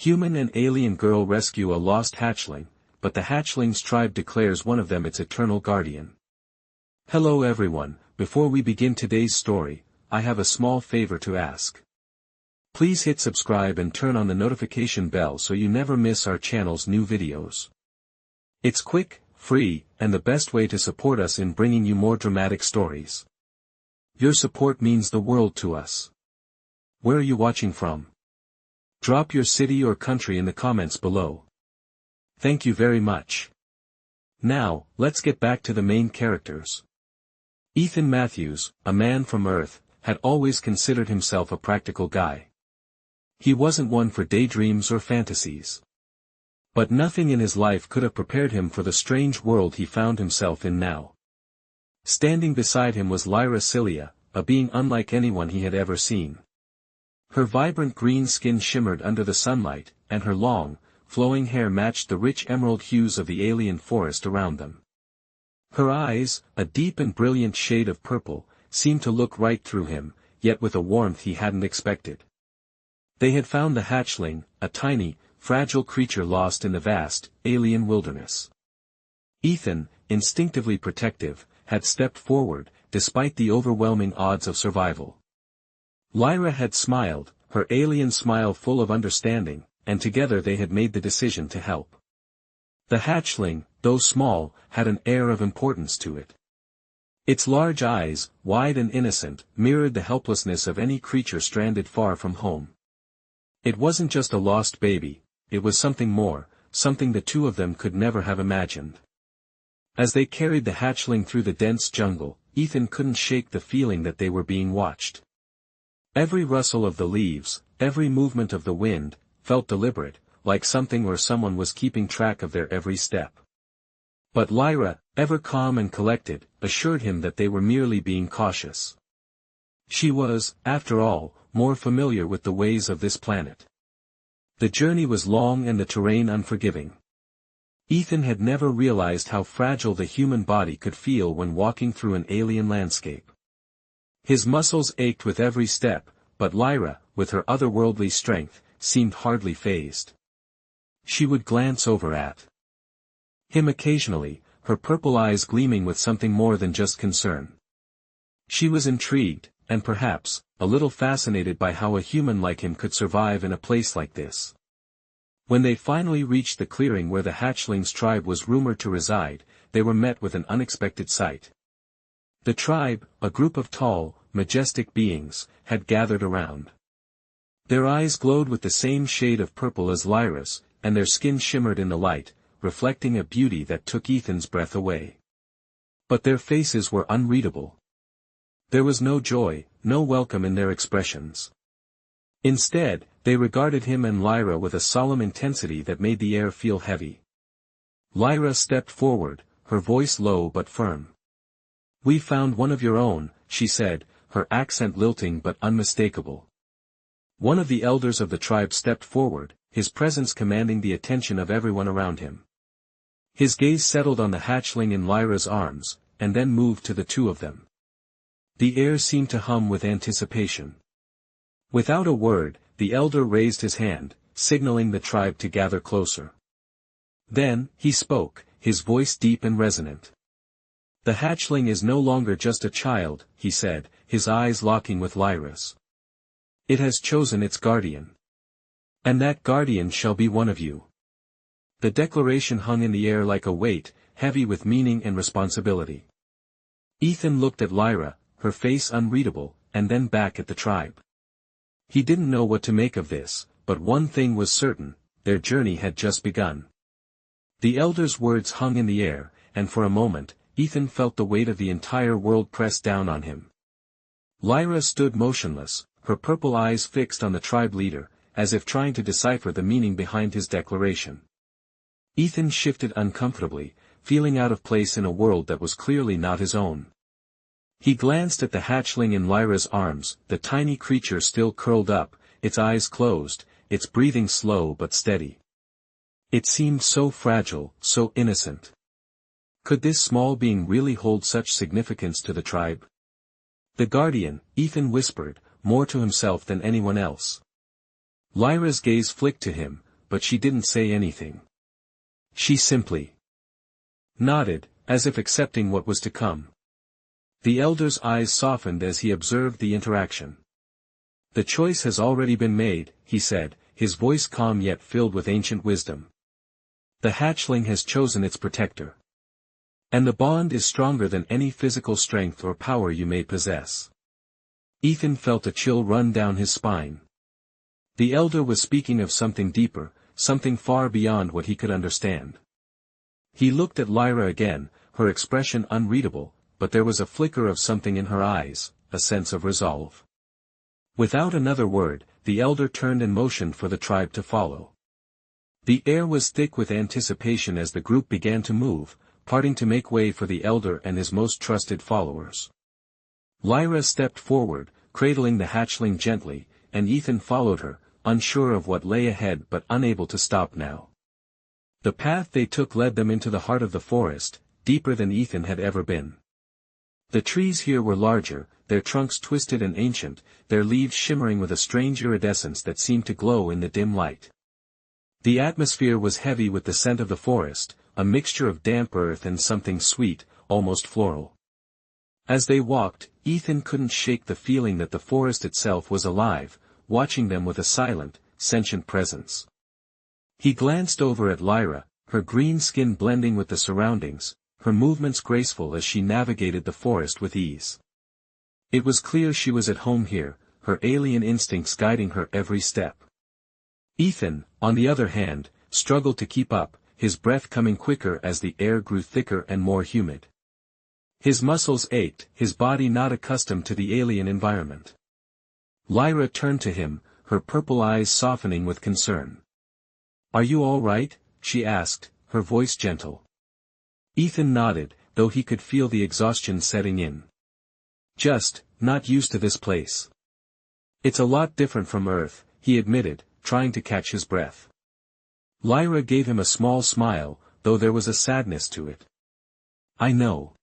Human and alien girl rescue a lost hatchling, but the hatchling's tribe declares one of them its eternal guardian. Hello everyone, before we begin today's story, I have a small favor to ask. Please hit subscribe and turn on the notification bell so you never miss our channel's new videos. It's quick, free, and the best way to support us in bringing you more dramatic stories. Your support means the world to us. Where are you watching from? Drop your city or country in the comments below. Thank you very much. Now, let's get back to the main characters. Ethan Matthews, a man from Earth, had always considered himself a practical guy. He wasn't one for daydreams or fantasies. But nothing in his life could have prepared him for the strange world he found himself in now. Standing beside him was Lyra Cilia, a being unlike anyone he had ever seen. Her vibrant green skin shimmered under the sunlight, and her long, flowing hair matched the rich emerald hues of the alien forest around them. Her eyes, a deep and brilliant shade of purple, seemed to look right through him, yet with a warmth he hadn't expected. They had found the hatchling, a tiny, fragile creature lost in the vast, alien wilderness. Ethan, instinctively protective, had stepped forward, despite the overwhelming odds of survival. Lyra had smiled, her alien smile full of understanding, and together they had made the decision to help. The hatchling, though small, had an air of importance to it. Its large eyes, wide and innocent, mirrored the helplessness of any creature stranded far from home. It wasn't just a lost baby, it was something more, something the two of them could never have imagined. As they carried the hatchling through the dense jungle, Ethan couldn't shake the feeling that they were being watched. Every rustle of the leaves, every movement of the wind, felt deliberate, like something or someone was keeping track of their every step. But Lyra, ever calm and collected, assured him that they were merely being cautious. She was, after all, more familiar with the ways of this planet. The journey was long and the terrain unforgiving. Ethan had never realized how fragile the human body could feel when walking through an alien landscape. His muscles ached with every step, but Lyra, with her otherworldly strength, seemed hardly fazed. She would glance over at him occasionally, her purple eyes gleaming with something more than just concern. She was intrigued, and perhaps, a little fascinated by how a human like him could survive in a place like this. When they finally reached the clearing where the hatchling's tribe was rumored to reside, they were met with an unexpected sight. The tribe, a group of tall, majestic beings, had gathered around. Their eyes glowed with the same shade of purple as Lyra's, and their skin shimmered in the light, reflecting a beauty that took Ethan's breath away. But their faces were unreadable. There was no joy, no welcome in their expressions. Instead, they regarded him and Lyra with a solemn intensity that made the air feel heavy. Lyra stepped forward, her voice low but firm. "We found one of your own," she said, her accent lilting but unmistakable. One of the elders of the tribe stepped forward, his presence commanding the attention of everyone around him. His gaze settled on the hatchling in Lyra's arms, and then moved to the two of them. The air seemed to hum with anticipation. Without a word, the elder raised his hand, signaling the tribe to gather closer. Then, he spoke, his voice deep and resonant. "The hatchling is no longer just a child," he said, his eyes locking with Lyra's. "It has chosen its guardian. And that guardian shall be one of you." The declaration hung in the air like a weight, heavy with meaning and responsibility. Ethan looked at Lyra, her face unreadable, and then back at the tribe. He didn't know what to make of this, but one thing was certain, their journey had just begun. The elder's words hung in the air, and for a moment, Ethan felt the weight of the entire world press down on him. Lyra stood motionless, her purple eyes fixed on the tribe leader, as if trying to decipher the meaning behind his declaration. Ethan shifted uncomfortably, feeling out of place in a world that was clearly not his own. He glanced at the hatchling in Lyra's arms, the tiny creature still curled up, its eyes closed, its breathing slow but steady. It seemed so fragile, so innocent. Could this small being really hold such significance to the tribe? "The guardian," Ethan whispered, more to himself than anyone else. Lyra's gaze flicked to him, but she didn't say anything. She simply nodded, as if accepting what was to come. The elder's eyes softened as he observed the interaction. "The choice has already been made," he said, his voice calm yet filled with ancient wisdom. "The hatchling has chosen its protector. And the bond is stronger than any physical strength or power you may possess." Ethan felt a chill run down his spine. The elder was speaking of something deeper, something far beyond what he could understand. He looked at Lyra again, her expression unreadable, but there was a flicker of something in her eyes, a sense of resolve. Without another word, the elder turned and motioned for the tribe to follow. The air was thick with anticipation as the group began to move, parting to make way for the elder and his most trusted followers. Lyra stepped forward, cradling the hatchling gently, and Ethan followed her, unsure of what lay ahead but unable to stop now. The path they took led them into the heart of the forest, deeper than Ethan had ever been. The trees here were larger, their trunks twisted and ancient, their leaves shimmering with a strange iridescence that seemed to glow in the dim light. The atmosphere was heavy with the scent of the forest, a mixture of damp earth and something sweet, almost floral. As they walked, Ethan couldn't shake the feeling that the forest itself was alive, watching them with a silent, sentient presence. He glanced over at Lyra, her green skin blending with the surroundings, her movements graceful as she navigated the forest with ease. It was clear she was at home here, her alien instincts guiding her every step. Ethan, on the other hand, struggled to keep up, his breath coming quicker as the air grew thicker and more humid. His muscles ached, his body not accustomed to the alien environment. Lyra turned to him, her purple eyes softening with concern. "Are you all right?" she asked, her voice gentle. Ethan nodded, though he could feel the exhaustion setting in. "Just, not used to this place. It's a lot different from Earth," he admitted, trying to catch his breath. Lyra gave him a small smile, though there was a sadness to it. "I know.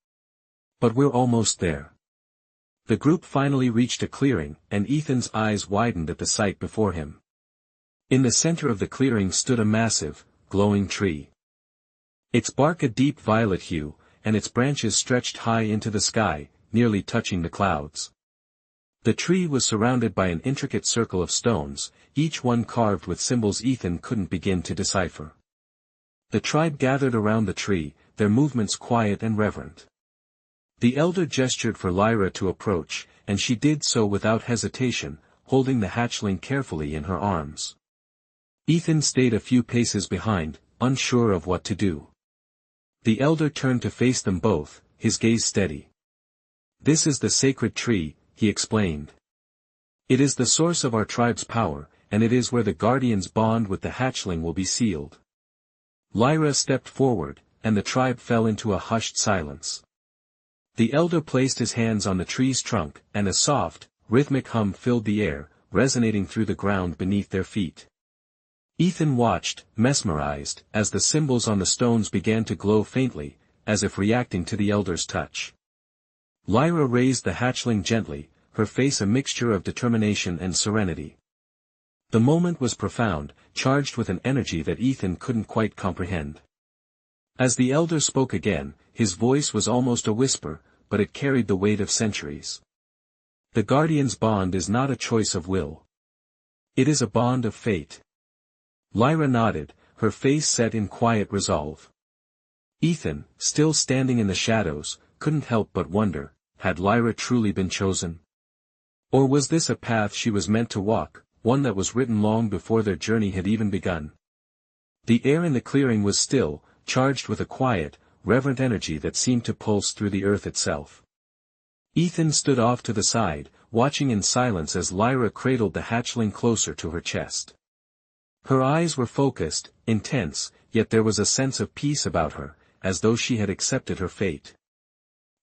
But we're almost there." The group finally reached a clearing, and Ethan's eyes widened at the sight before him. In the center of the clearing stood a massive, glowing tree. Its bark a deep violet hue, and its branches stretched high into the sky, nearly touching the clouds. The tree was surrounded by an intricate circle of stones, each one carved with symbols Ethan couldn't begin to decipher. The tribe gathered around the tree, their movements quiet and reverent. The elder gestured for Lyra to approach, and she did so without hesitation, holding the hatchling carefully in her arms. Ethan stayed a few paces behind, unsure of what to do. The elder turned to face them both, his gaze steady. "This is the sacred tree," he explained. "It is the source of our tribe's power, and it is where the guardian's bond with the hatchling will be sealed." Lyra stepped forward, and the tribe fell into a hushed silence. The elder placed his hands on the tree's trunk, and a soft, rhythmic hum filled the air, resonating through the ground beneath their feet. Ethan watched, mesmerized, as the symbols on the stones began to glow faintly, as if reacting to the elder's touch. Lyra raised the hatchling gently, her face a mixture of determination and serenity. The moment was profound, charged with an energy that Ethan couldn't quite comprehend. As the elder spoke again, his voice was almost a whisper, but it carried the weight of centuries. "The guardian's bond is not a choice of will. It is a bond of fate." Lyra nodded, her face set in quiet resolve. Ethan, still standing in the shadows, couldn't help but wonder, had Lyra truly been chosen? Or was this a path she was meant to walk, one that was written long before their journey had even begun? The air in the clearing was still, charged with a quiet, reverent energy that seemed to pulse through the earth itself. Ethan stood off to the side, watching in silence as Lyra cradled the hatchling closer to her chest. Her eyes were focused, intense, yet there was a sense of peace about her, as though she had accepted her fate.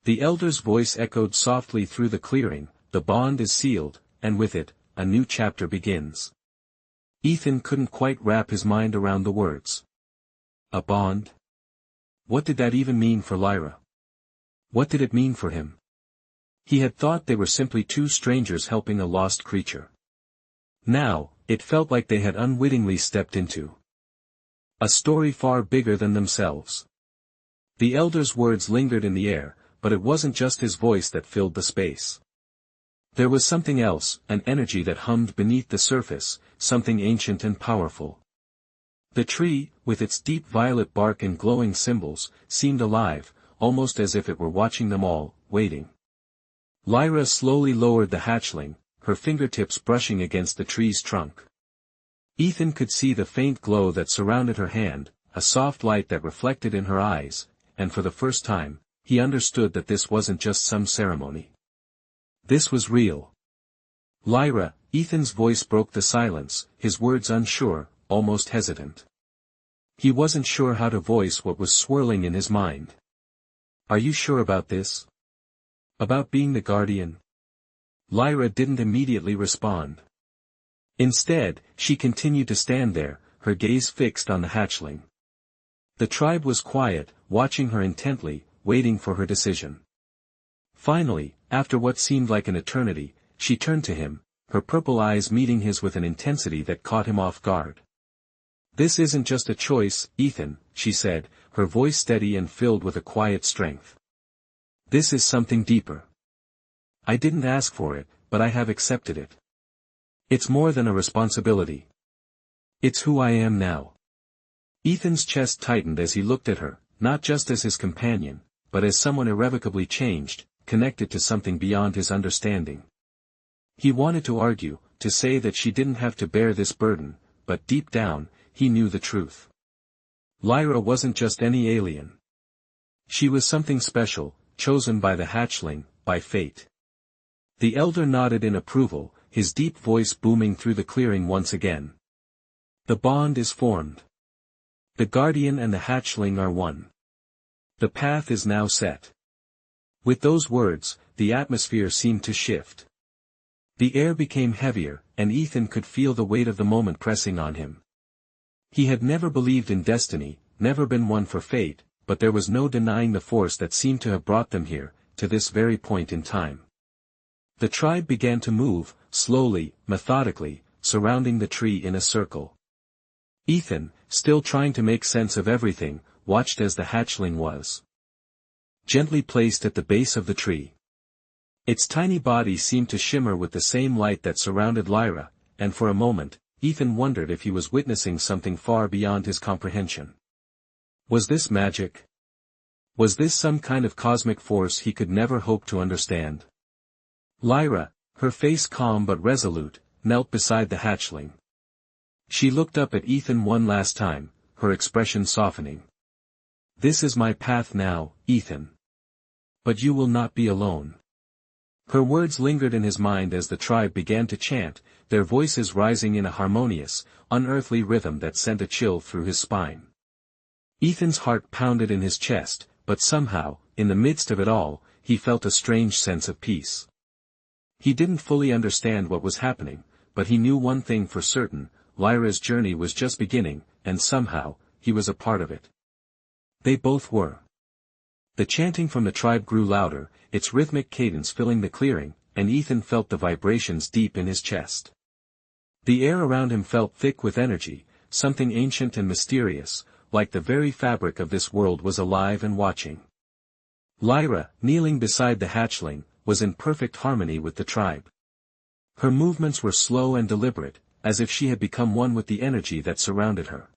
The elder's voice echoed softly through the clearing, "The bond is sealed, and with it, a new chapter begins." Ethan couldn't quite wrap his mind around the words. A bond? What did that even mean for Lyra? What did it mean for him? He had thought they were simply two strangers helping a lost creature. Now, it felt like they had unwittingly stepped into A story far bigger than themselves. The elder's words lingered in the air, but it wasn't just his voice that filled the space. There was something else, an energy that hummed beneath the surface, something ancient and powerful. The tree, with its deep violet bark and glowing symbols, seemed alive, almost as if it were watching them all, waiting. Lyra slowly lowered the hatchling, her fingertips brushing against the tree's trunk. Ethan could see the faint glow that surrounded her hand, a soft light that reflected in her eyes, and for the first time, he understood that this wasn't just some ceremony. This was real. Lyra, Ethan's voice broke the silence, his words unsure, almost hesitant. He wasn't sure how to voice what was swirling in his mind. Are you sure about this? About being the guardian? Lyra didn't immediately respond. Instead, she continued to stand there, her gaze fixed on the hatchling. The tribe was quiet, watching her intently, waiting for her decision. Finally, after what seemed like an eternity, she turned to him, her purple eyes meeting his with an intensity that caught him off guard. This isn't just a choice, Ethan, she said, her voice steady and filled with a quiet strength. This is something deeper. I didn't ask for it, but I have accepted it. It's more than a responsibility. It's who I am now. Ethan's chest tightened as he looked at her, not just as his companion, but as someone irrevocably changed, connected to something beyond his understanding. He wanted to argue, to say that she didn't have to bear this burden, but deep down, he knew the truth. Lyra wasn't just any alien. She was something special, chosen by the hatchling, by fate. The elder nodded in approval, his deep voice booming through the clearing once again. The bond is formed. The guardian and the hatchling are one. The path is now set. With those words, the atmosphere seemed to shift. The air became heavier, and Ethan could feel the weight of the moment pressing on him. He had never believed in destiny, never been one for fate, but there was no denying the force that seemed to have brought them here, to this very point in time. The tribe began to move, slowly, methodically, surrounding the tree in a circle. Ethan, still trying to make sense of everything, watched as the hatchling was gently placed at the base of the tree. Its tiny body seemed to shimmer with the same light that surrounded Lyra, and for a moment, Ethan wondered if he was witnessing something far beyond his comprehension. Was this magic? Was this some kind of cosmic force he could never hope to understand? Lyra, her face calm but resolute, knelt beside the hatchling. She looked up at Ethan one last time, her expression softening. This is my path now, Ethan. But you will not be alone. Her words lingered in his mind as the tribe began to chant, their voices rising in a harmonious, unearthly rhythm that sent a chill through his spine. Ethan's heart pounded in his chest, but somehow, in the midst of it all, he felt a strange sense of peace. He didn't fully understand what was happening, but he knew one thing for certain, Lyra's journey was just beginning, and somehow, he was a part of it. They both were. The chanting from the tribe grew louder, its rhythmic cadence filling the clearing, and Ethan felt the vibrations deep in his chest. The air around him felt thick with energy, something ancient and mysterious, like the very fabric of this world was alive and watching. Lyra, kneeling beside the hatchling, was in perfect harmony with the tribe. Her movements were slow and deliberate, as if she had become one with the energy that surrounded her.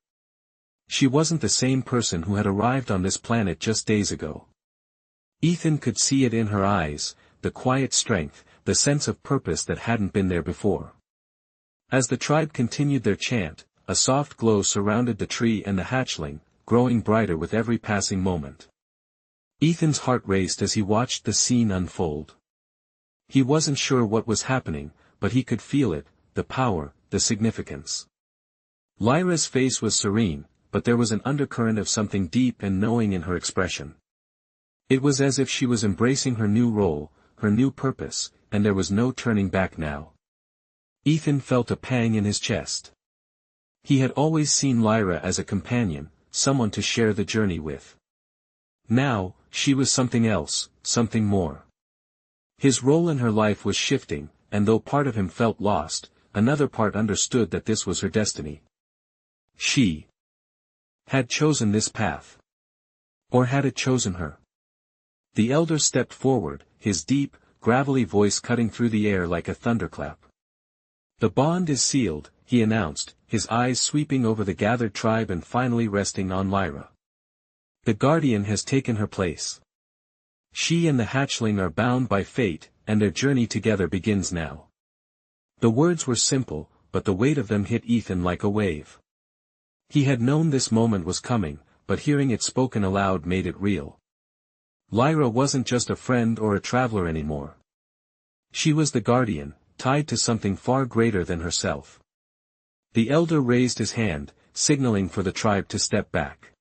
She wasn't the same person who had arrived on this planet just days ago. Ethan could see it in her eyes, the quiet strength, the sense of purpose that hadn't been there before. As the tribe continued their chant, a soft glow surrounded the tree and the hatchling, growing brighter with every passing moment. Ethan's heart raced as he watched the scene unfold. He wasn't sure what was happening, but he could feel it, the power, the significance. Lyra's face was serene, but there was an undercurrent of something deep and knowing in her expression. It was as if she was embracing her new role, her new purpose, and there was no turning back now. Ethan felt a pang in his chest. He had always seen Lyra as a companion, someone to share the journey with. Now, she was something else, something more. His role in her life was shifting, and though part of him felt lost, another part understood that this was her destiny. She had chosen this path? Or had it chosen her? The elder stepped forward, his deep, gravelly voice cutting through the air like a thunderclap. The bond is sealed, he announced, his eyes sweeping over the gathered tribe and finally resting on Lyra. The guardian has taken her place. She and the hatchling are bound by fate, and their journey together begins now. The words were simple, but the weight of them hit Ethan like a wave. He had known this moment was coming, but hearing it spoken aloud made it real. Lyra wasn't just a friend or a traveler anymore. She was the guardian, tied to something far greater than herself. The elder raised his hand, signaling for the tribe to step back.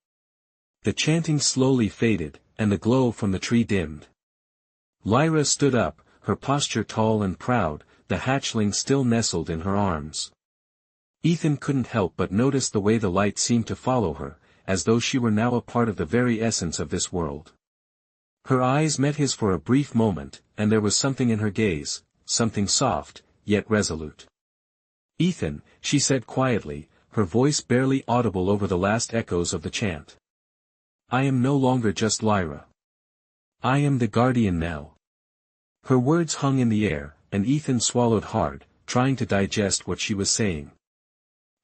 The chanting slowly faded, and the glow from the tree dimmed. Lyra stood up, her posture tall and proud, the hatchling still nestled in her arms. Ethan couldn't help but notice the way the light seemed to follow her, as though she were now a part of the very essence of this world. Her eyes met his for a brief moment, and there was something in her gaze, something soft, yet resolute. "Ethan," she said quietly, her voice barely audible over the last echoes of the chant. "I am no longer just Lyra. I am the guardian now." Her words hung in the air, and Ethan swallowed hard, trying to digest what she was saying.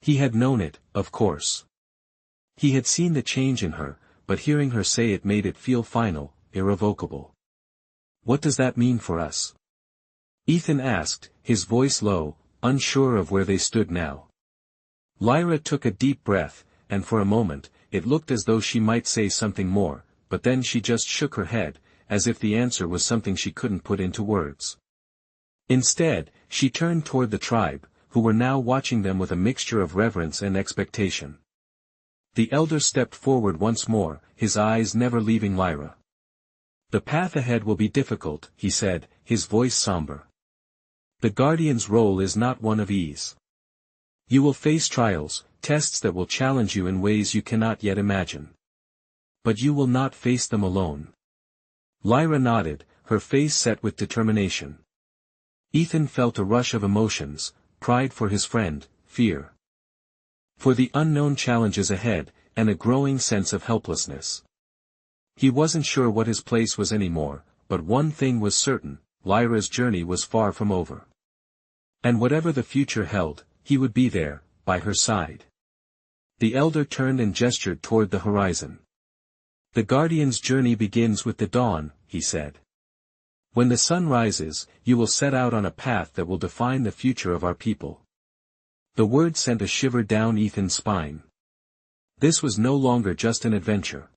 He had known it, of course. He had seen the change in her, but hearing her say it made it feel final, irrevocable. "What does that mean for us?" Ethan asked, his voice low, unsure of where they stood now. Lyra took a deep breath, and for a moment, it looked as though she might say something more, but then she just shook her head, as if the answer was something she couldn't put into words. Instead, she turned toward the tribe, who were now watching them with a mixture of reverence and expectation. The elder stepped forward once more, his eyes never leaving Lyra. "The path ahead will be difficult," he said, his voice somber. "The guardian's role is not one of ease. You will face trials, tests that will challenge you in ways you cannot yet imagine. But you will not face them alone." Lyra nodded, her face set with determination. Ethan felt a rush of emotions, pride for his friend, fear for the unknown challenges ahead, and a growing sense of helplessness. He wasn't sure what his place was anymore, but one thing was certain, Lyra's journey was far from over. And whatever the future held, he would be there, by her side. The elder turned and gestured toward the horizon. "The guardian's journey begins with the dawn," he said. "When the sun rises, you will set out on a path that will define the future of our people." The word sent a shiver down Ethan's spine. This was no longer just an adventure.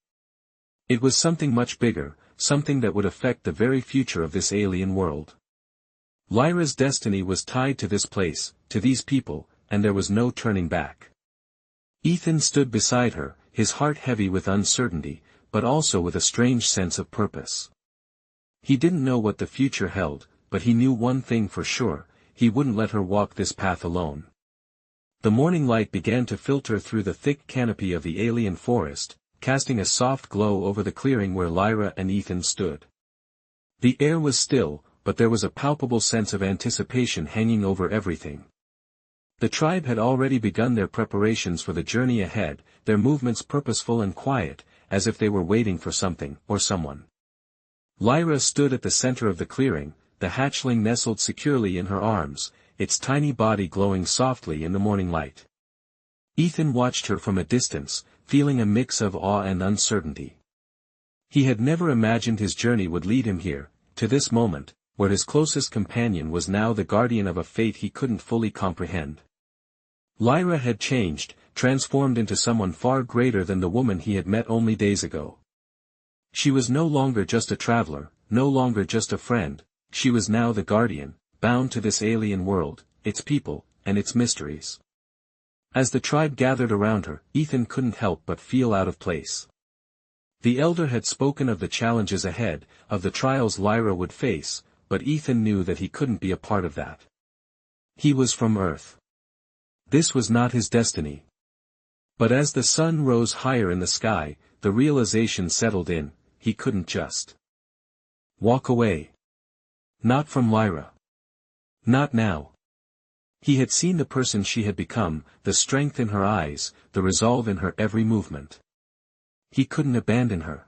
It was something much bigger, something that would affect the very future of this alien world. Lyra's destiny was tied to this place, to these people, and there was no turning back. Ethan stood beside her, his heart heavy with uncertainty, but also with a strange sense of purpose. He didn't know what the future held, but he knew one thing for sure, he wouldn't let her walk this path alone. The morning light began to filter through the thick canopy of the alien forest, casting a soft glow over the clearing where Lyra and Ethan stood. The air was still, but there was a palpable sense of anticipation hanging over everything. The tribe had already begun their preparations for the journey ahead, their movements purposeful and quiet, as if they were waiting for something, or someone. Lyra stood at the center of the clearing, the hatchling nestled securely in her arms, its tiny body glowing softly in the morning light. Ethan watched her from a distance, feeling a mix of awe and uncertainty. He had never imagined his journey would lead him here, to this moment, where his closest companion was now the guardian of a fate he couldn't fully comprehend. Lyra had changed, transformed into someone far greater than the woman he had met only days ago. She was no longer just a traveler, no longer just a friend, she was now the guardian, bound to this alien world, its people, and its mysteries. As the tribe gathered around her, Ethan couldn't help but feel out of place. The elder had spoken of the challenges ahead, of the trials Lyra would face, but Ethan knew that he couldn't be a part of that. He was from Earth. This was not his destiny. But as the sun rose higher in the sky, the realization settled in, he couldn't just walk away. Not from Lyra. Not now. He had seen the person she had become, the strength in her eyes, the resolve in her every movement. He couldn't abandon her.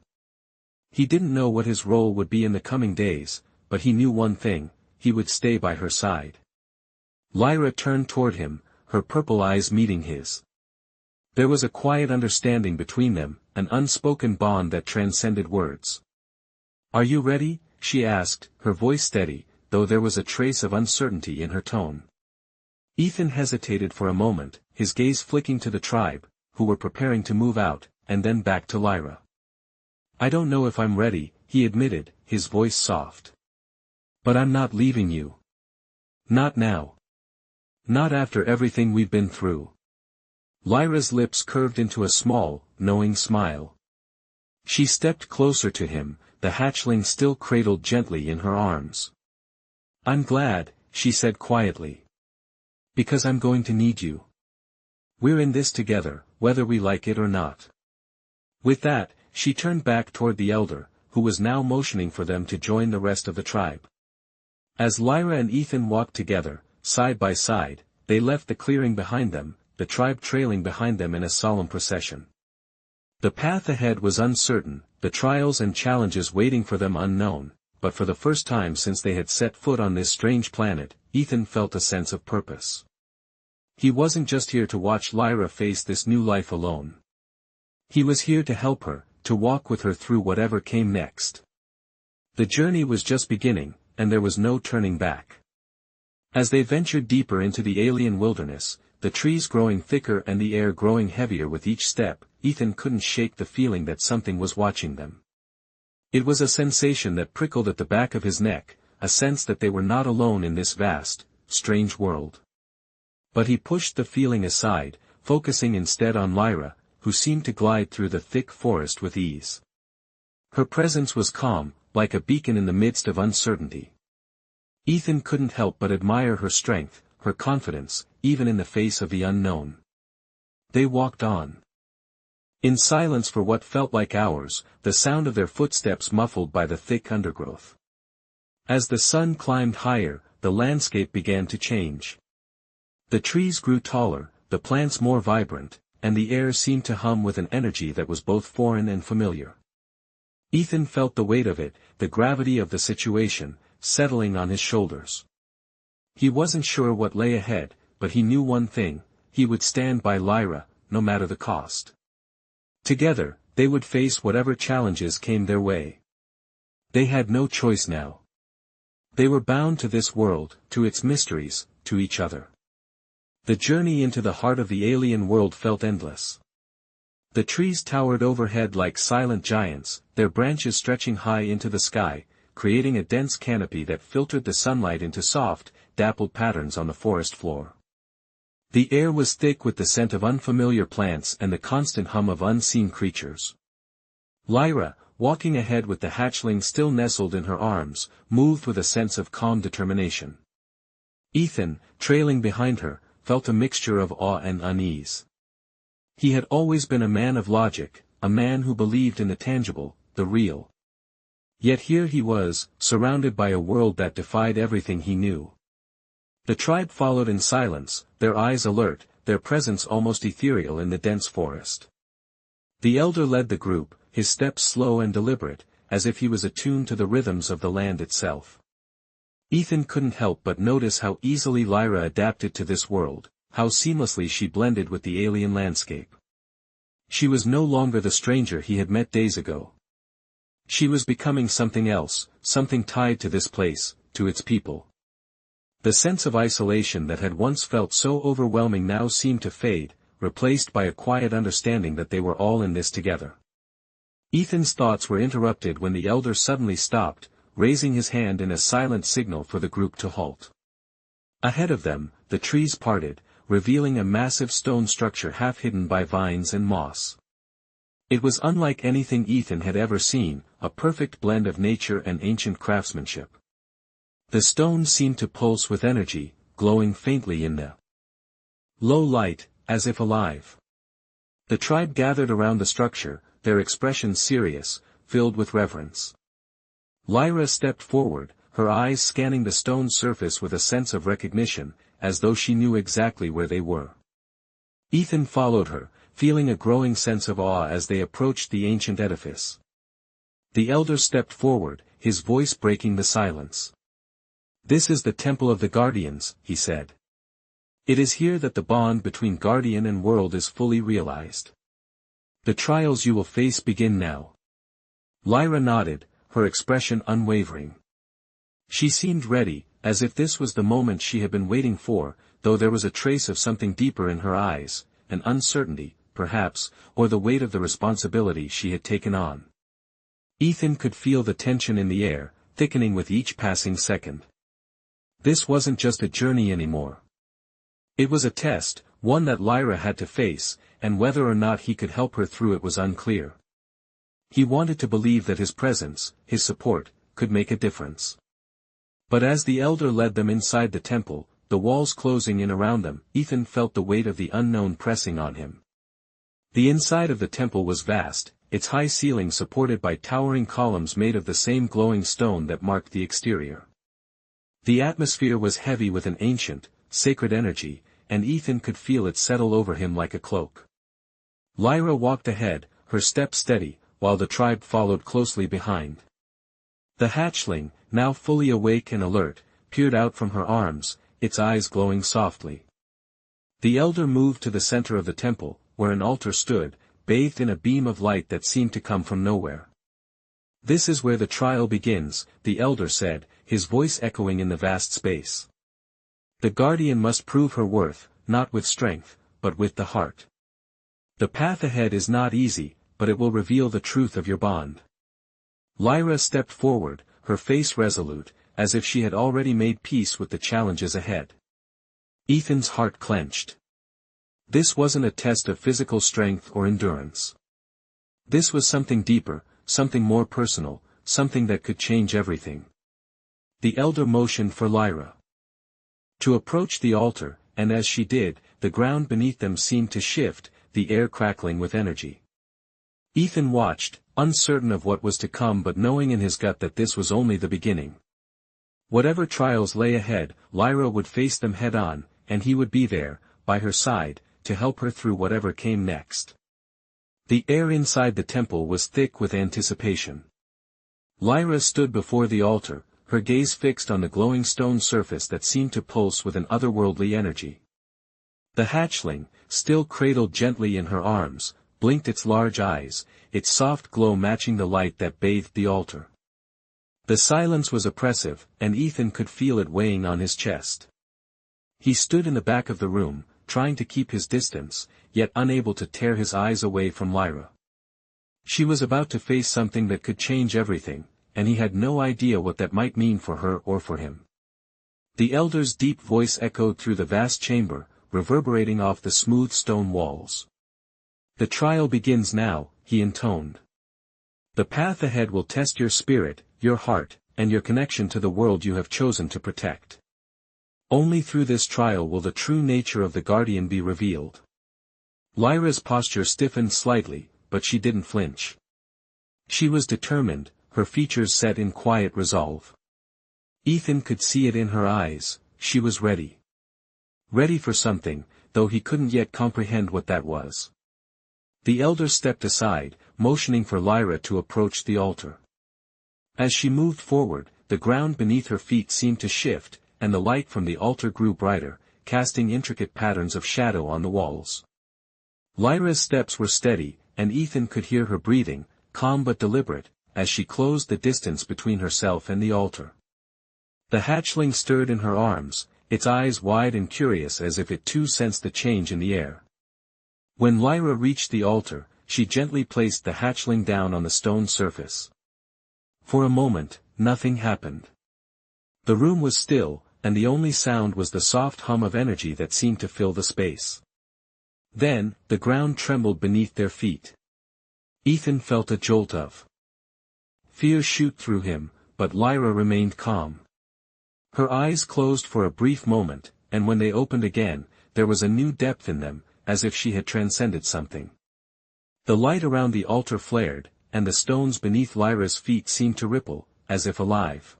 He didn't know what his role would be in the coming days, but he knew one thing: he would stay by her side. Lyra turned toward him, her purple eyes meeting his. There was a quiet understanding between them, an unspoken bond that transcended words. "Are you ready?" she asked, her voice steady, though there was a trace of uncertainty in her tone. Ethan hesitated for a moment, his gaze flicking to the tribe, who were preparing to move out, and then back to Lyra. "I don't know if I'm ready," he admitted, his voice soft. "But I'm not leaving you. Not now. Not after everything we've been through." Lyra's lips curved into a small, knowing smile. She stepped closer to him, the hatchling still cradled gently in her arms. "I'm glad," she said quietly. "Because I'm going to need you. We're in this together, whether we like it or not." With that, she turned back toward the elder, who was now motioning for them to join the rest of the tribe. As Lyra and Ethan walked together, side by side, they left the clearing behind them, the tribe trailing behind them in a solemn procession. The path ahead was uncertain, the trials and challenges waiting for them unknown, but for the first time since they had set foot on this strange planet, Ethan felt a sense of purpose. He wasn't just here to watch Lyra face this new life alone. He was here to help her, to walk with her through whatever came next. The journey was just beginning, and there was no turning back. As they ventured deeper into the alien wilderness, the trees growing thicker and the air growing heavier with each step, Ethan couldn't shake the feeling that something was watching them. It was a sensation that prickled at the back of his neck, a sense that they were not alone in this vast, strange world. But he pushed the feeling aside, focusing instead on Lyra, who seemed to glide through the thick forest with ease. Her presence was calm, like a beacon in the midst of uncertainty. Ethan couldn't help but admire her strength, her confidence, even in the face of the unknown. They walked on. In silence for what felt like hours, the sound of their footsteps muffled by the thick undergrowth. As the sun climbed higher, the landscape began to change. The trees grew taller, the plants more vibrant, and the air seemed to hum with an energy that was both foreign and familiar. Ethan felt the weight of it, the gravity of the situation, settling on his shoulders. He wasn't sure what lay ahead, but he knew one thing: he would stand by Lyra, no matter the cost. Together, they would face whatever challenges came their way. They had no choice now. They were bound to this world, to its mysteries, to each other. The journey into the heart of the alien world felt endless. The trees towered overhead like silent giants, their branches stretching high into the sky, creating a dense canopy that filtered the sunlight into soft, dappled patterns on the forest floor. The air was thick with the scent of unfamiliar plants and the constant hum of unseen creatures. Lyra, walking ahead with the hatchling still nestled in her arms, moved with a sense of calm determination. Ethan, trailing behind her, felt a mixture of awe and unease. He had always been a man of logic, a man who believed in the tangible, the real. Yet here he was, surrounded by a world that defied everything he knew. The tribe followed in silence, their eyes alert, their presence almost ethereal in the dense forest. The elder led the group, his steps slow and deliberate, as if he was attuned to the rhythms of the land itself. Ethan couldn't help but notice how easily Lyra adapted to this world, how seamlessly she blended with the alien landscape. She was no longer the stranger he had met days ago. She was becoming something else, something tied to this place, to its people. The sense of isolation that had once felt so overwhelming now seemed to fade, replaced by a quiet understanding that they were all in this together. Ethan's thoughts were interrupted when the elder suddenly stopped, raising his hand in a silent signal for the group to halt. Ahead of them, the trees parted, revealing a massive stone structure half hidden by vines and moss. It was unlike anything Ethan had ever seen, a perfect blend of nature and ancient craftsmanship. The stone seemed to pulse with energy, glowing faintly in the low light, as if alive. The tribe gathered around the structure, their expressions serious, filled with reverence. Lyra stepped forward, her eyes scanning the stone surface with a sense of recognition, as though she knew exactly where they were. Ethan followed her, feeling a growing sense of awe as they approached the ancient edifice. The elder stepped forward, his voice breaking the silence. "This is the Temple of the Guardians," he said. "It is here that the bond between guardian and world is fully realized. The trials you will face begin now." Lyra nodded, her expression unwavering. She seemed ready, as if this was the moment she had been waiting for, though there was a trace of something deeper in her eyes, an uncertainty, perhaps, or the weight of the responsibility she had taken on. Ethan could feel the tension in the air, thickening with each passing second. This wasn't just a journey anymore. It was a test, one that Lyra had to face, and whether or not he could help her through it was unclear. He wanted to believe that his presence, his support, could make a difference. But as the elder led them inside the temple, the walls closing in around them, Ethan felt the weight of the unknown pressing on him. The inside of the temple was vast, its high ceiling supported by towering columns made of the same glowing stone that marked the exterior. The atmosphere was heavy with an ancient, sacred energy, and Ethan could feel it settle over him like a cloak. Lyra walked ahead, her step steady, while the tribe followed closely behind. The hatchling, now fully awake and alert, peered out from her arms, its eyes glowing softly. The elder moved to the center of the temple, where an altar stood, bathed in a beam of light that seemed to come from nowhere. "This is where the trial begins," the elder said, his voice echoing in the vast space. "The guardian must prove her worth, not with strength, but with the heart. The path ahead is not easy, but it will reveal the truth of your bond." Lyra stepped forward, her face resolute, as if she had already made peace with the challenges ahead. Ethan's heart clenched. This wasn't a test of physical strength or endurance. This was something deeper, something more personal, something that could change everything. The elder motioned for Lyra to approach the altar, and as she did, the ground beneath them seemed to shift, the air crackling with energy. Ethan watched, uncertain of what was to come but knowing in his gut that this was only the beginning. Whatever trials lay ahead, Lyra would face them head-on, and he would be there, by her side, to help her through whatever came next. The air inside the temple was thick with anticipation. Lyra stood before the altar, her gaze fixed on the glowing stone surface that seemed to pulse with an otherworldly energy. The hatchling, still cradled gently in her arms, blinked its large eyes, its soft glow matching the light that bathed the altar. The silence was oppressive, and Ethan could feel it weighing on his chest. He stood in the back of the room, trying to keep his distance, yet unable to tear his eyes away from Lyra. She was about to face something that could change everything, and he had no idea what that might mean for her or for him. The elder's deep voice echoed through the vast chamber, reverberating off the smooth stone walls. "The trial begins now," he intoned. "The path ahead will test your spirit, your heart, and your connection to the world you have chosen to protect. Only through this trial will the true nature of the guardian be revealed." Lyra's posture stiffened slightly, but she didn't flinch. She was determined, her features set in quiet resolve. Ethan could see it in her eyes, she was ready. Ready for something, though he couldn't yet comprehend what that was. The elder stepped aside, motioning for Lyra to approach the altar. As she moved forward, the ground beneath her feet seemed to shift, and the light from the altar grew brighter, casting intricate patterns of shadow on the walls. Lyra's steps were steady, and Ethan could hear her breathing, calm but deliberate, as she closed the distance between herself and the altar. The hatchling stirred in her arms, its eyes wide and curious as if it too sensed the change in the air. When Lyra reached the altar, she gently placed the hatchling down on the stone surface. For a moment, nothing happened. The room was still, and the only sound was the soft hum of energy that seemed to fill the space. Then, the ground trembled beneath their feet. Ethan felt a jolt of fear shoot through him, but Lyra remained calm. Her eyes closed for a brief moment, and when they opened again, there was a new depth in them, as if she had transcended something. The light around the altar flared, and the stones beneath Lyra's feet seemed to ripple, as if alive.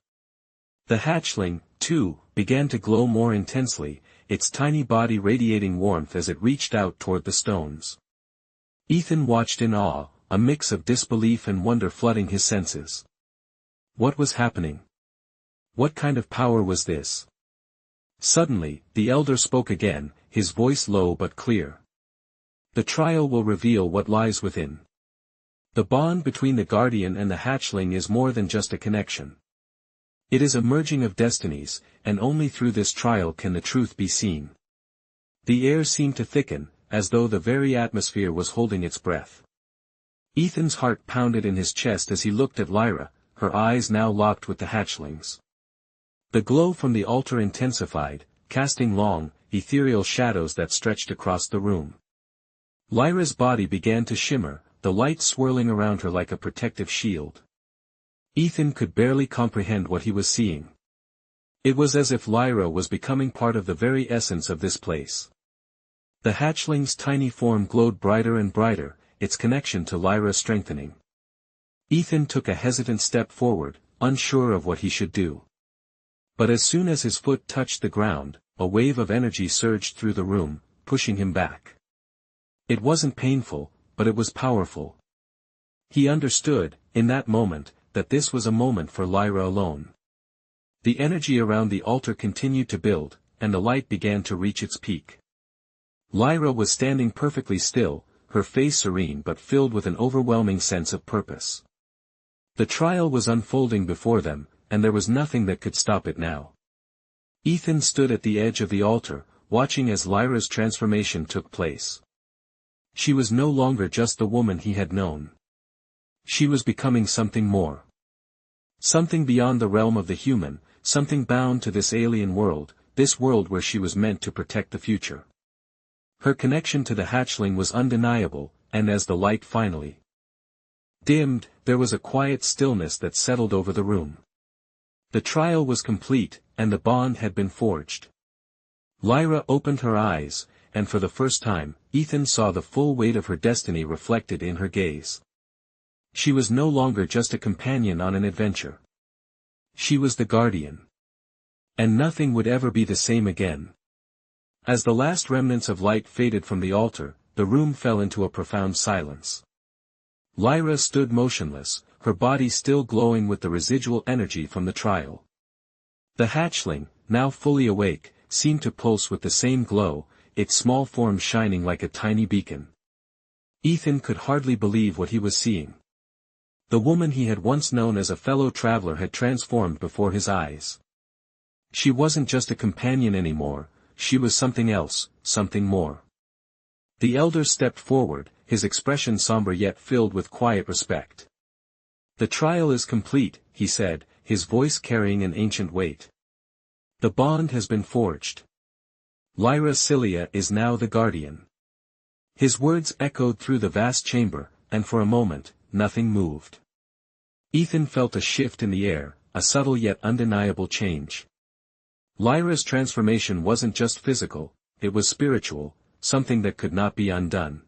The hatchling, too, began to glow more intensely, its tiny body radiating warmth as it reached out toward the stones. Ethan watched in awe, a mix of disbelief and wonder flooding his senses. What was happening? What kind of power was this? Suddenly, the elder spoke again, his voice low but clear. The trial will reveal what lies within. The bond between the guardian and the hatchling is more than just a connection. It is a merging of destinies, and only through this trial can the truth be seen. The air seemed to thicken, as though the very atmosphere was holding its breath. Ethan's heart pounded in his chest as he looked at Lyra, her eyes now locked with the hatchlings. The glow from the altar intensified, casting long, ethereal shadows that stretched across the room. Lyra's body began to shimmer, the light swirling around her like a protective shield. Ethan could barely comprehend what he was seeing. It was as if Lyra was becoming part of the very essence of this place. The hatchling's tiny form glowed brighter and brighter, its connection to Lyra strengthening. Ethan took a hesitant step forward, unsure of what he should do. But as soon as his foot touched the ground, a wave of energy surged through the room, pushing him back. It wasn't painful, but it was powerful. He understood, in that moment, that this was a moment for Lyra alone. The energy around the altar continued to build, and the light began to reach its peak. Lyra was standing perfectly still, her face serene but filled with an overwhelming sense of purpose. The trial was unfolding before them, and there was nothing that could stop it now. Ethan stood at the edge of the altar, watching as Lyra's transformation took place. She was no longer just the woman he had known. She was becoming something more. Something beyond the realm of the human, something bound to this alien world, this world where she was meant to protect the future. Her connection to the hatchling was undeniable, and as the light finally dimmed, there was a quiet stillness that settled over the room. The trial was complete, and the bond had been forged. Lyra opened her eyes, and for the first time, Ethan saw the full weight of her destiny reflected in her gaze. She was no longer just a companion on an adventure. She was the guardian. And nothing would ever be the same again. As the last remnants of light faded from the altar, the room fell into a profound silence. Lyra stood motionless, her body still glowing with the residual energy from the trial. The hatchling, now fully awake, seemed to pulse with the same glow, its small form shining like a tiny beacon. Ethan could hardly believe what he was seeing. The woman he had once known as a fellow traveler had transformed before his eyes. She wasn't just a companion anymore, she was something else, something more. The elder stepped forward, his expression somber yet filled with quiet respect. The trial is complete, he said, his voice carrying an ancient weight. The bond has been forged. Lyra Cilia is now the guardian. His words echoed through the vast chamber, and for a moment, nothing moved. Ethan felt a shift in the air, a subtle yet undeniable change. Lyra's transformation wasn't just physical, it was spiritual, something that could not be undone.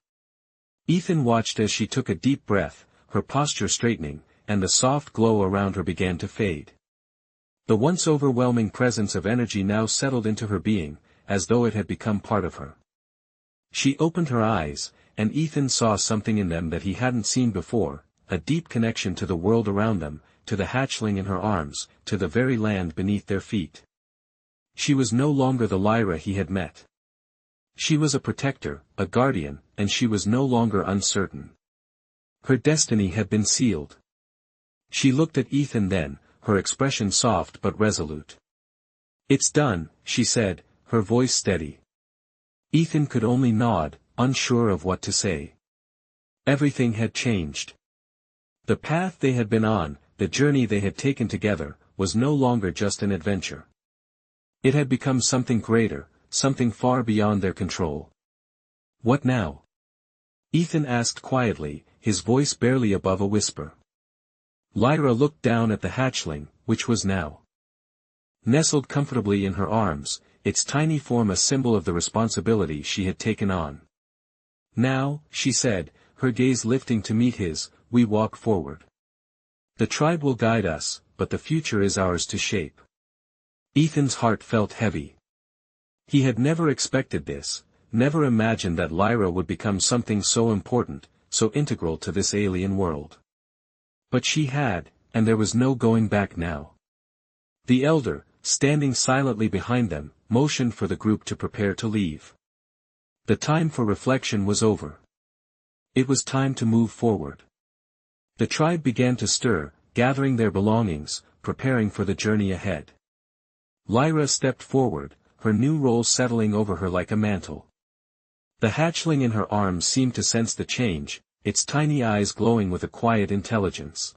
Ethan watched as she took a deep breath, her posture straightening, and the soft glow around her began to fade. The once overwhelming presence of energy now settled into her being, as though it had become part of her. She opened her eyes, and Ethan saw something in them that he hadn't seen before, a deep connection to the world around them, to the hatchling in her arms, to the very land beneath their feet. She was no longer the Lyra he had met. She was a protector, a guardian, and she was no longer uncertain. Her destiny had been sealed. She looked at Ethan then, her expression soft but resolute. "It's done," she said, her voice steady. Ethan could only nod, unsure of what to say. Everything had changed. The path they had been on, the journey they had taken together, was no longer just an adventure. It had become something greater, something far beyond their control. "What now?" Ethan asked quietly, his voice barely above a whisper. Lyra looked down at the hatchling, which was now nestled comfortably in her arms, its tiny form a symbol of the responsibility she had taken on. "Now," she said, her gaze lifting to meet his, "we walk forward. The tribe will guide us, but the future is ours to shape." Ethan's heart felt heavy. He had never expected this, never imagined that Lyra would become something so important, so integral to this alien world. But she had, and there was no going back now. The elder, standing silently behind them, motioned for the group to prepare to leave. The time for reflection was over. It was time to move forward. The tribe began to stir, gathering their belongings, preparing for the journey ahead. Lyra stepped forward, her new role settling over her like a mantle. The hatchling in her arms seemed to sense the change, its tiny eyes glowing with a quiet intelligence.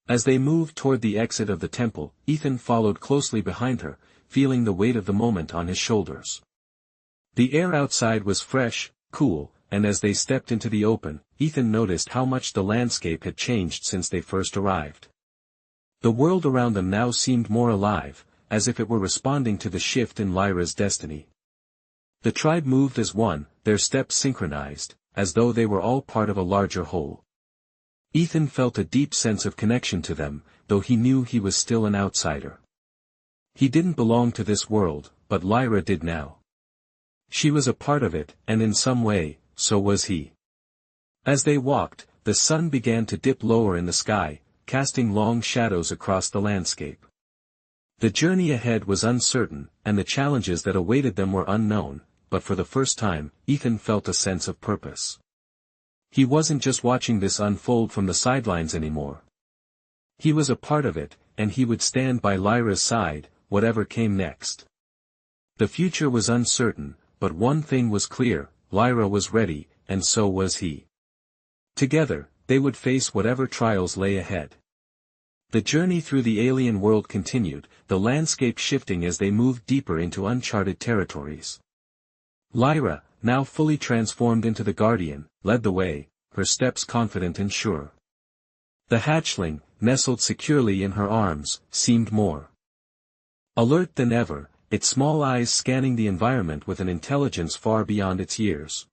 As they moved toward the exit of the temple, Ethan followed closely behind her, feeling the weight of the moment on his shoulders. The air outside was fresh, cool, and as they stepped into the open, Ethan noticed how much the landscape had changed since they first arrived. The world around them now seemed more alive, as if it were responding to the shift in Lyra's destiny. The tribe moved as one, their steps synchronized, as though they were all part of a larger whole. Ethan felt a deep sense of connection to them, though he knew he was still an outsider. He didn't belong to this world, but Lyra did now. She was a part of it, and in some way, so was he. As they walked, the sun began to dip lower in the sky, casting long shadows across the landscape. The journey ahead was uncertain, and the challenges that awaited them were unknown, but for the first time, Ethan felt a sense of purpose. He wasn't just watching this unfold from the sidelines anymore. He was a part of it, and he would stand by Lyra's side, whatever came next. The future was uncertain, but one thing was clear, Lyra was ready, and so was he. Together, they would face whatever trials lay ahead. The journey through the alien world continued, the landscape shifting as they moved deeper into uncharted territories. Lyra, now fully transformed into the Guardian, led the way, her steps confident and sure. The hatchling, nestled securely in her arms, seemed more alert than ever, its small eyes scanning the environment with an intelligence far beyond its years.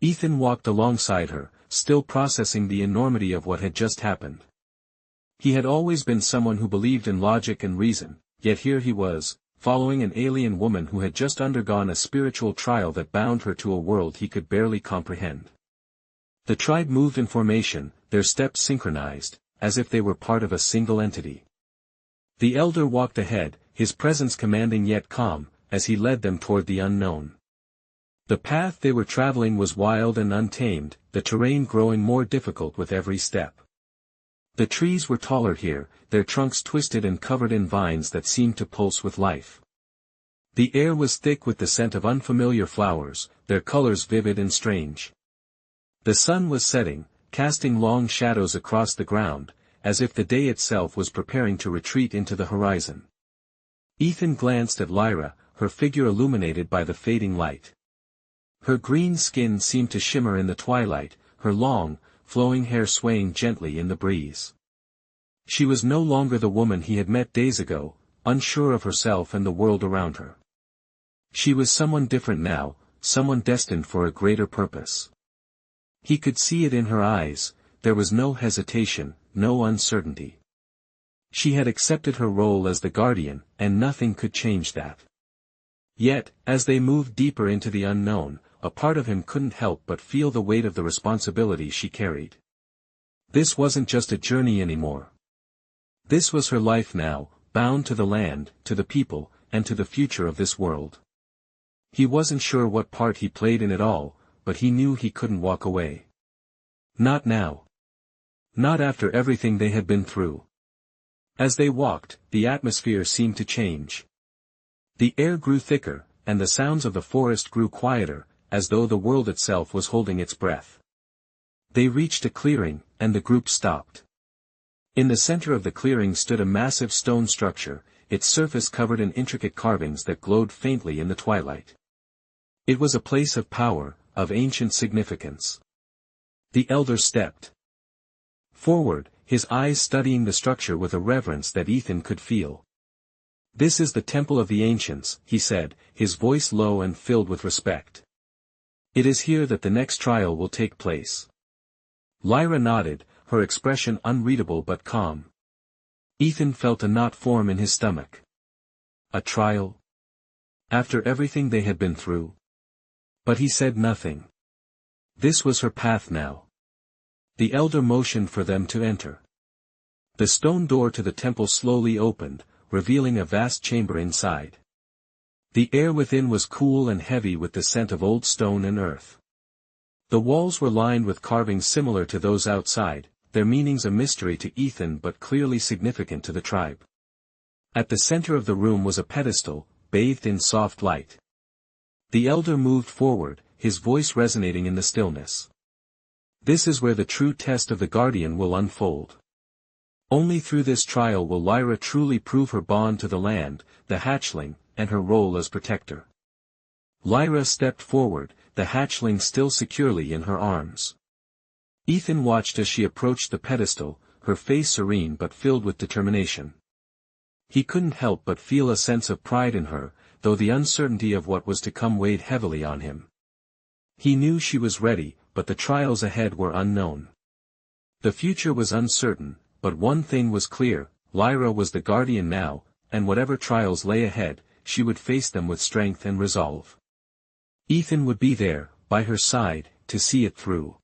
Ethan walked alongside her, still processing the enormity of what had just happened. He had always been someone who believed in logic and reason, yet here he was, following an alien woman who had just undergone a spiritual trial that bound her to a world he could barely comprehend. The tribe moved in formation, their steps synchronized, as if they were part of a single entity. The elder walked ahead, his presence commanding yet calm, as he led them toward the unknown. The path they were traveling was wild and untamed, the terrain growing more difficult with every step. The trees were taller here, their trunks twisted and covered in vines that seemed to pulse with life. The air was thick with the scent of unfamiliar flowers, their colors vivid and strange. The sun was setting, casting long shadows across the ground, as if the day itself was preparing to retreat into the horizon. Ethan glanced at Lyra, her figure illuminated by the fading light. Her green skin seemed to shimmer in the twilight, her long, flowing hair swaying gently in the breeze. She was no longer the woman he had met days ago, unsure of herself and the world around her. She was someone different now, someone destined for a greater purpose. He could see it in her eyes, there was no hesitation, no uncertainty. She had accepted her role as the guardian, and nothing could change that. Yet, as they moved deeper into the unknown, a part of him couldn't help but feel the weight of the responsibility she carried. This wasn't just a journey anymore. This was her life now, bound to the land, to the people, and to the future of this world. He wasn't sure what part he played in it all, but he knew he couldn't walk away. Not now. Not after everything they had been through. As they walked, the atmosphere seemed to change. The air grew thicker, and the sounds of the forest grew quieter, as though the world itself was holding its breath. They reached a clearing, and the group stopped. In the center of the clearing stood a massive stone structure, its surface covered in intricate carvings that glowed faintly in the twilight. It was a place of power, of ancient significance. The elder stepped forward, his eyes studying the structure with a reverence that Ethan could feel. "This is the temple of the ancients," he said, his voice low and filled with respect. "It is here that the next trial will take place." Lyra nodded, her expression unreadable but calm. Ethan felt a knot form in his stomach. A trial? After everything they had been through? But he said nothing. This was her path now. The elder motioned for them to enter. The stone door to the temple slowly opened, revealing a vast chamber inside. The air within was cool and heavy with the scent of old stone and earth. The walls were lined with carvings similar to those outside, their meanings a mystery to Ethan but clearly significant to the tribe. At the center of the room was a pedestal, bathed in soft light. The elder moved forward, his voice resonating in the stillness. This is where the true test of the guardian will unfold. Only through this trial will Lyra truly prove her bond to the land, the hatchling, and her role as protector. Lyra stepped forward, the hatchling still securely in her arms. Ethan watched as she approached the pedestal, her face serene but filled with determination. He couldn't help but feel a sense of pride in her, though the uncertainty of what was to come weighed heavily on him. He knew she was ready, but the trials ahead were unknown. The future was uncertain, but one thing was clear, Lyra was the guardian now, and whatever trials lay ahead, she would face them with strength and resolve. Ethan would be there, by her side, to see it through.